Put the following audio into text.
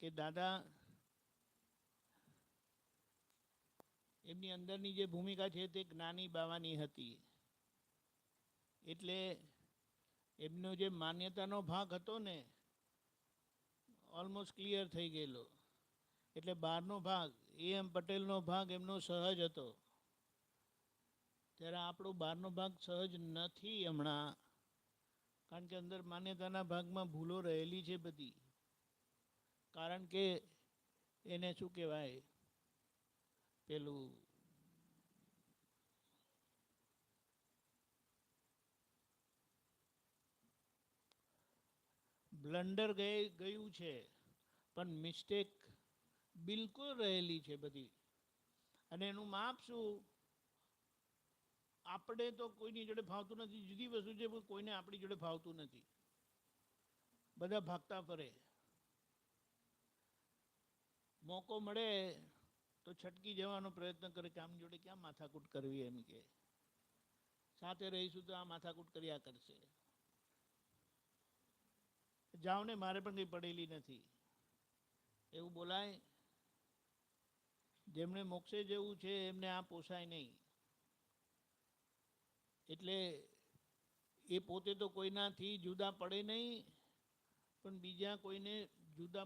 કે દાદા એમની અંદરની જે ભૂમિકા છે તે જ્ઞાની બાવાની હતી, એટલે એમનો જે માન્યતાનો ભાગ હતો ને ઓલમોસ્ટ ક્લિયર થઈ ગયેલો, એટલે બહારનો ભાગ એમ પટેલનો ભાગ એમનો સહજ હતો. ત્યારે આપણો બહારનો ભાગ સહજ નથી હમણાં, કારણ કે અંદર માન્યતાના ભાગમાં ભૂલો રહેલી છે બધી. કારણ કે એને શું કહેવાય, પેલું બ્લન્ડર ગયું છે, પણ મિસ્ટેક બિલકુલ રહેલી છે બધી. અને એનું માપ શું, આપણે તો કોઈની જોડે ફાવતું નથી, જુદી વસ્તુ છે, પણ કોઈને આપણી જોડે ફાવતું નથી. બધા ભાગતા ફરે. મોકો મળે તો છટકી જવાનો પ્રયત્ન કરે કે આમ જોડે ક્યાં માથાકૂટ કરવી, એમ કે સાથે રહીશું તો આ માથાકૂટ કર્યા કરશે. જાઓ ને, મારે પણ કંઈ પડેલી નથી એવું બોલાય? જેમને મોક્ષે જવું છે એમને આ પોસાય નહીં. એટલે એ પોતે તો કોઈનાથી જુદા પડે નહીં, પણ બીજા કોઈને જુદા